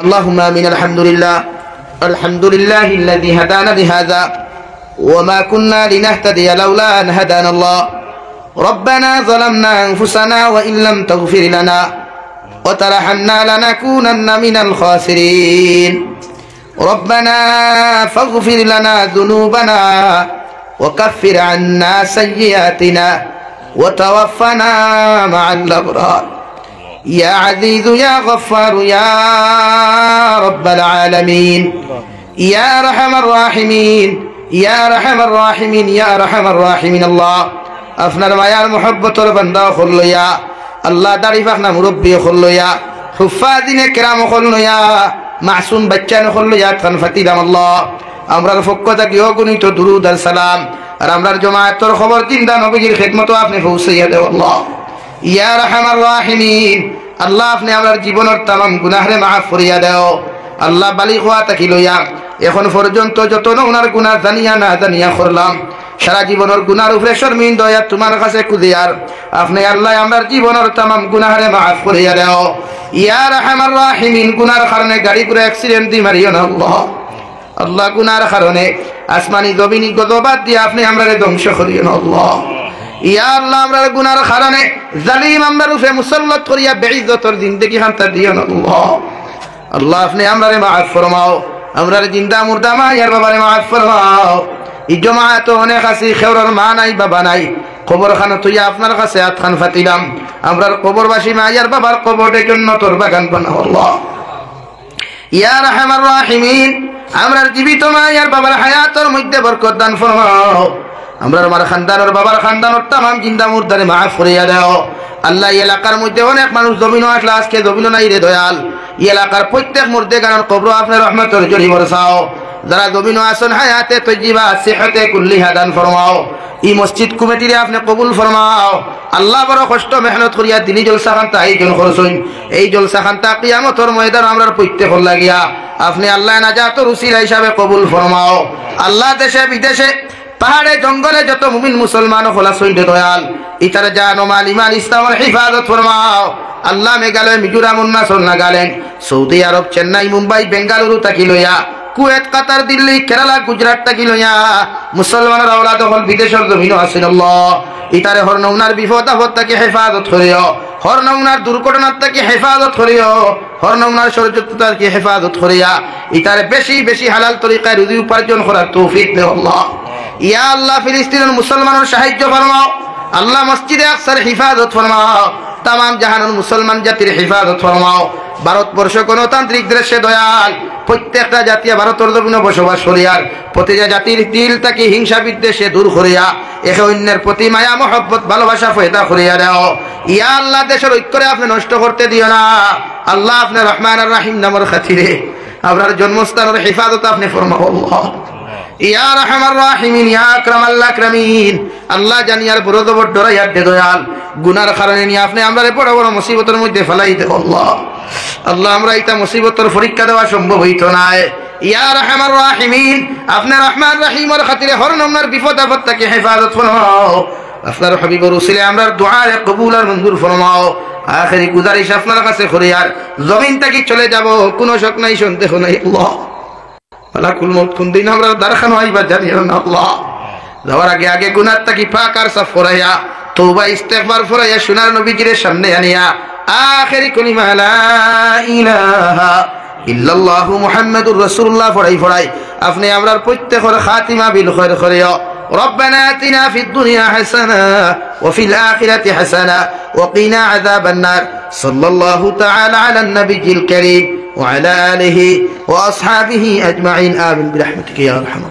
اللهم آمين. الحمد لله الذي هدانا لهذا وما كنا لنهتدي لولا أن هدانا الله. ربنا ظلمنا أنفسنا وإن لم تغفر لنا وترحمنا لنكونن من الخاسرين. ربنا فاغفر لنا ذنوبنا وكفر عنا سيئاتنا وتوفنا مع الأبرار. يا عزيز يا غفار يا رب العالمين يا أرحم الراحمين يا أرحم الراحمين يا أرحم الراحمين. الله আপনার মায়ার মুহাব্বতের বান্দা হলো ইয়া আল্লাহ, দাঁড়িয়ে আপনার মুরব্বী হলো ইয়া, হুফাজিনে কেরাম হলো ইয়া, মাসুম বাচ্চা হলো ইয়া, খান ফাতিলাম আল্লাহ। আমরার পক্ষ থেকে অগণিত দুরুদ আর সালাম আর আমরার জমায়েতের খবর জিন্দা নবীজির খিদমত আপনি পৌঁছাইয়া দেও আল্লাহ। ইয়া আরহামার রাহিমিন, আল্লাহ আপনি আমার জীবনের তামাম গুনাহরে মাফ করিয়া দেও আল্লাহ। বালিগ হওয়া থাকি লইয়া এখন পর্যন্ত যত ওনার গুনাহ জানিয়া না জানিয়া করলাম, সারা জীবনের গুনার উপরে শর্মিন্দা হইয়া তোমার কাছে কুদিয়ার আপনি আল্লাহ আমার জীবনের তামাম গুনাহরে মাফ করিয়া দেও। ইয়া আরহামার রাহিমিন, গুনার কারণে গাড়ি করে অ্যাক্সিডেন্ট দি মারিও না আল্লাহ। আল্লাহ গুনার কারণে আসমানি জমিনি গজবাত দিয়ে আপনি আমরারে ধ্বংস করিও না আল্লাহ। ইয়া আল্লাহ, আমরা গুনার কারণে জালিম আমরা রূপে মুসল্লত করিয়া বেইজ্জতর জিন্দেগি হান্তা দিও না আল্লাহ। আল্লাহ আপনি আমরারে মাফ ফরমাও, আমরারে জিন্দা মুর্দা মা ইয়ার বাবারে মাফ ফরমাও। এই জমায়েত অনেক আছি, খেওরের মা নাই বাবা নাই, কবরখানা তুই আপনার কাছে আতখান ফাতিলাম, আমরার কবরবাসী মা ইয়ার বাবার কবরের জন্য তোর বাগান বানাও আল্লাহ। ইয়া আরহামার রাহিমিন, আমরার জীবিত মা ইয়ার বাবার হায়াতের মধ্যে বরকত দান ফরমাও। আমরা আমার খানদানের বাবার খানদানের তামাম জিন্দা মুর্দারে মাফ করিয়া দাও আল্লাহ। এই এলাকার মধ্যে অনেক মানুষ জমিনও আসলে আজকে জমিনও নাই রে দয়াল। এই এলাকার প্রত্যেক মুর্দে গানের কবর আপনার রহমতের জড়ি বরসাও। যারা জমিনও আসেন হায়াতে তৈজিবা সিহতে কুল্লিহা দান ফরমাও। এই মসজিদ কমিটিরে আপনি কবুল ফরমাও আল্লাহ। বড় কষ্ট মেহনত করিয়া দিনী জলসা খান্তা আয়োজন করছেন, এই জলসা খান্তা কিয়ামতের ময়দান আমরার প্রত্যেক লাগিয়া আপনি আল্লাহ নাজাতের উসিলা হিসাবে কবুল ফরমাও আল্লাহ। দেশে বিদেশে পাহাড়ে জঙ্গলে যত মুমিন মুসলমান হলা সইন্দে দয়াল, ইতারে জান ও মাল ইমান ইসলামের হিফাজত ফরমাও আল্লাহ। মেঘালয়, মিজোরাম, অরুণাচল, নাগাল্যান্ড, সৌদি আরব, চেন্নাই, মুম্বাই, বেঙ্গালুরু থাকি লইয়া কুয়েত, কাতার, দিল্লি, কেরালা, গুজরাট থাকি লইয়া মুসলমানের আওলাদ হল বিদেশের জমিনও আছেন আল্লাহ। ইতারে হর নৌনার বিপদ আপদ থাকি হেফাজত করিও, হর নৌনার দুর্ঘটনার থাকি হেফাজত করিও, হর নৌনার ষড়যন্ত্র কি হেফাজত করিয়া ইতারে বেশি বেশি হালাল তরিকায় রুজি উপার্জন করার তৌফিক দেও আল্লাহ। ইয়া আল্লাহ, ফিলিস্তিনের মুসলমানের সাহায্য ফরমাও আল্লাহ। মসজিদে আকসার হিফাজত ফরমাও, তামাম জাহানের মুসলমান জাতির হিফাজত ফরমাও। ভারতবর্ষ গণতান্ত্রিক দেশে দয়াল, প্রত্যেকটা জাতীয় ভারতের জমিনে বসবাস করিয়ার প্রতিটা জাতির দিল থেকে হিংসা বিদ্বেষে দূর করিয়া একে অন্যের প্রতি মায়া মহব্বত ভালোবাসা পয়দা করিয়া দাও। ইয়া আল্লাহ, দেশের ঐক্যরে আপনি নষ্ট করতে দিও না আল্লাহ। আপনার রহমান আর রাহিম নামের খাতিরে আপনার জন্মস্থানের হিফাজত আপনি ফরমাও আল্লাহ। ইয়া আরহামার রাহিমিন ইয়া আকরামাল আকরামিন, আল্লাহ জানিয়ার বড় বড় ডরাইয়া দে দয়াল। গুনার কারণে নিয়ে আপনি আমরারে বড় বড় মুসিবতের মধ্যে ফেলাই দেও আল্লাহ। আল্লাহ, আমরা এটা মুসিবতের পরীক্ষা দেওয়া সম্ভব হইত না। ইয়া আরহামার রাহিমিন, আপনার রহমান রহিমের খাতিরে হর নমনার বিপদ আপদ থেকে হেফাজত ফরমাও। আপনার হাবিবর উসিলে আমরার দুআ কবুল আর মঞ্জুর ফরমাও। আখেরি গুজারিশ আপনার কাছে করিয়ার জমিন থেকে চলে যাব, কোনো শক নাই সন্দেহ নাই আল্লাহ। মালাকুল মউত কোন দিন আমরা দারখান হইবা জানিও না আল্লাহ। যাওয়ার আগে আগে গুনাহ থেকে পাক আর সাফ করাইয়া তওবা ইস্তিগফার করাইয়া সোনার নবীজির সামনে আনিয়া আখেরি কালিমা লা ইলাহা ইল্লাল্লাহু মুহাম্মাদুর রাসূলুল্লাহ পড়াই আপনি আমরার প্রত্যেকের খাতিমা বিল খায়র করিও। ربنا آتنا في الدنيا حسنة وفي الآخرة حسنة وقنا عذاب النار. صلى الله تعالى على النبي الكريم وعلى آله وأصحابه أجمعين. آمين برحمتك يا أرحم